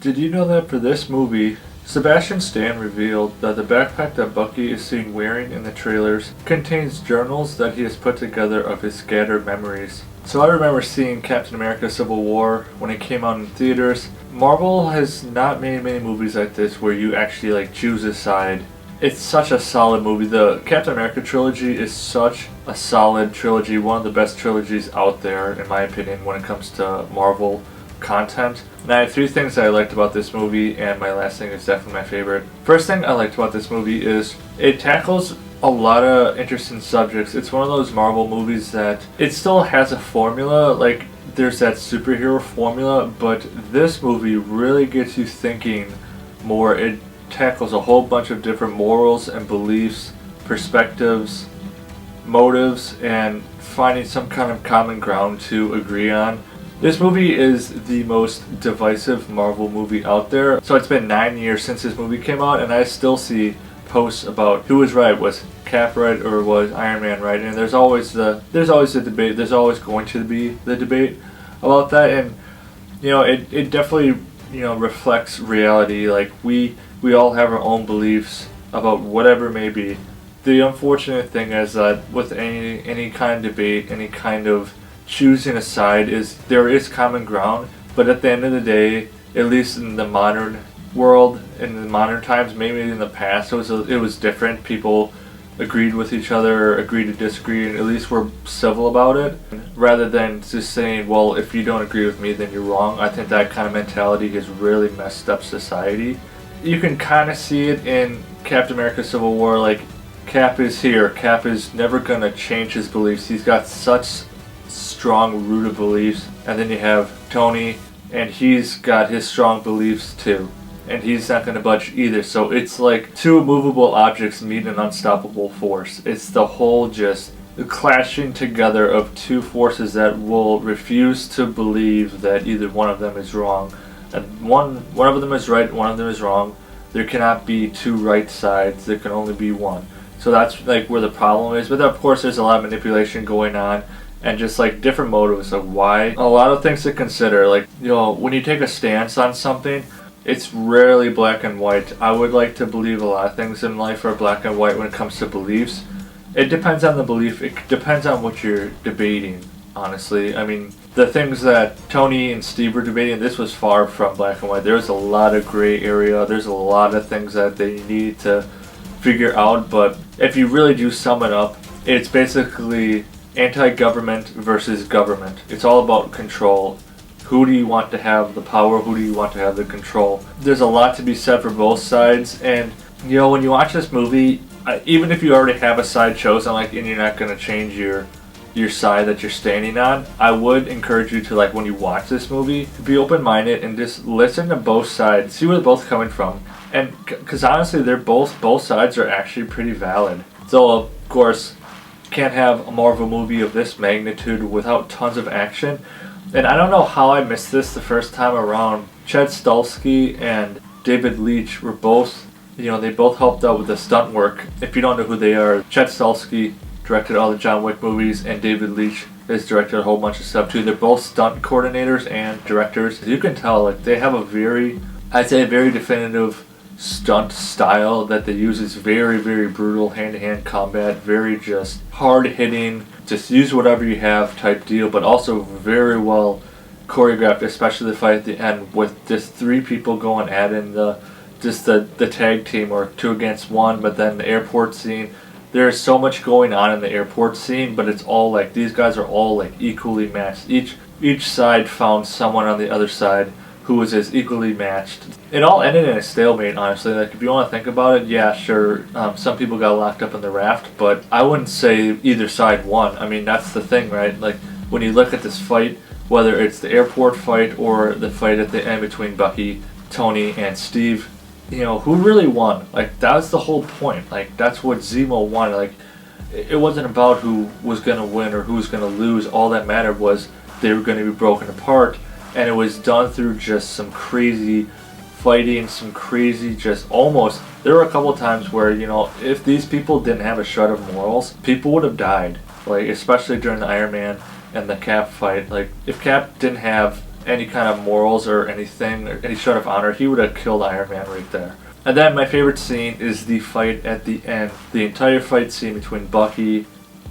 Did you know that for this movie, Sebastian Stan revealed that the backpack that Bucky is seen wearing in the trailers contains journals that he has put together of his scattered memories. So I remember seeing Captain America Civil War when it came out in theaters. Marvel has not made many movies like this where you actually choose a side. It's such a solid movie. The Captain America trilogy is such a solid trilogy, one of the best trilogies out there in my opinion when it comes to Marvel content. And I have three things that I liked about this movie, and my last thing is definitely my favorite. First thing I liked about this movie is it tackles a lot of interesting subjects. It's one of those Marvel movies that it still has a formula, there's that superhero formula, but this movie really gets you thinking more. It tackles a whole bunch of different morals and beliefs, perspectives, motives, and finding some kind of common ground to agree on. This movie is the most divisive Marvel movie out there. So it's been 9 years since this movie came out, and I still see posts about who was right. Was Cap right or was Iron Man right? And there's always the debate. There's always going to be the debate about that, and it definitely reflects reality. We all have our own beliefs about whatever it may be. The unfortunate thing is that with any kind of debate, any kind of choosing a side, is there is common ground, but at the end of the day, at least in the modern world, in the modern times, maybe in the past it was different. People agreed with each other, agreed to disagree, and at least were civil about it, rather than just saying, well, if you don't agree with me, then you're wrong. I think that kind of mentality has really messed up society. You can kind of see it in Captain America Civil War. Cap is here. Cap is never going to change his beliefs. He's got such strong rooted beliefs. And then you have Tony, and he's got his strong beliefs too, and he's not going to budge either. So it's like two immovable objects meet an unstoppable force. It's the whole just the clashing together of two forces that will refuse to believe that either one of them is wrong, and one of them is right, one of them is wrong. There cannot be two right sides. There can only be one. So that's where the problem is. But of course there's a lot of manipulation going on, and just different motives of why. A lot of things to consider. When you take a stance on something, it's rarely black and white. I would like to believe a lot of things in life are black and white when it comes to beliefs. It depends on the belief. It depends on what you're debating, honestly. I mean, the things that Tony and Steve were debating, this was far from black and white. There's a lot of gray area. There's a lot of things that they need to figure out. But if you really do sum it up, it's basically anti-government versus government. It's all about control. Who do you want to have the power? Who do you want to have the control? There's a lot to be said for both sides, and when you watch this movie, even if you already have a side chosen, and you're not going to change your side that you're standing on, I would encourage you to, when you watch this movie, be open-minded and just listen to both sides, see where they're both coming from, and because honestly, both sides are actually pretty valid. So of course, can't have a Marvel movie of this magnitude without tons of action. And I don't know how I missed this the first time around. Chad Stahelski and David Leitch were both, they both helped out with the stunt work. If you don't know who they are, Chad Stahelski directed all the John Wick movies, and David Leitch has directed a whole bunch of stuff too. They're both stunt coordinators and directors. As you can tell, they have a very definitive stunt style that they use. Is very, very brutal hand-to-hand combat, very just hard-hitting, just use whatever you have type deal, but also very well choreographed, especially the fight at the end with just three people going at it, the tag team or 2 against 1, but then the airport scene. There's so much going on in the airport scene, but it's all these guys are all equally matched. Each side found someone on the other side who was as equally matched. It all ended in a stalemate, honestly. If you want to think about it, yeah, sure, some people got locked up in the raft, but I wouldn't say either side won. I mean, that's the thing, right? When you look at this fight, whether it's the airport fight or the fight at the end between Bucky, Tony, and Steve, who really won? That was the whole point. That's what Zemo wanted. It wasn't about who was going to win or who was going to lose. All that mattered was they were going to be broken apart. And it was done through just some crazy fighting, some crazy there were a couple times where, if these people didn't have a shred of morals, people would have died. Especially during the Iron Man and the Cap fight. If Cap didn't have any kind of morals or anything, or any sort of honor, he would have killed Iron Man right there. And then my favorite scene is the fight at the end. The entire fight scene between Bucky,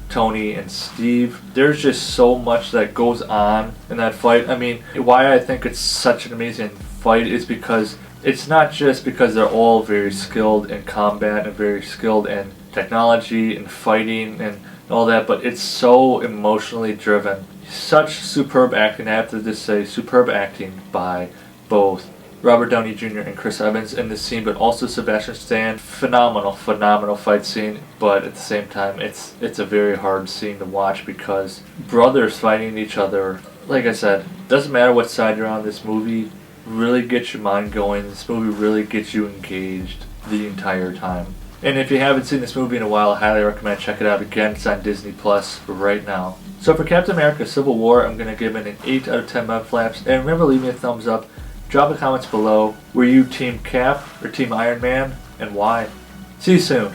Tony, and Steve. There's just so much that goes on in that fight. I mean, why I think it's such an amazing fight is because it's not just because they're all very skilled in combat and very skilled in technology and fighting and all that, but it's so emotionally driven. Such superb acting. I have to just say, superb acting by both Robert Downey Jr. and Chris Evans in this scene, but also Sebastian Stan. Phenomenal fight scene, but at the same time, it's a very hard scene to watch because brothers fighting each other. Like I said, doesn't matter what side you're on, this movie really gets your mind going. This movie really gets you engaged the entire time. And if you haven't seen this movie in a while, I highly recommend check it out. Again, it's on Disney Plus right now. So for Captain America Civil War, I'm going to give it an 8 out of 10 Mudflaps. And remember, leave me a thumbs up. Drop the comments below. Were you Team Cap or Team Iron Man, and why? See you soon.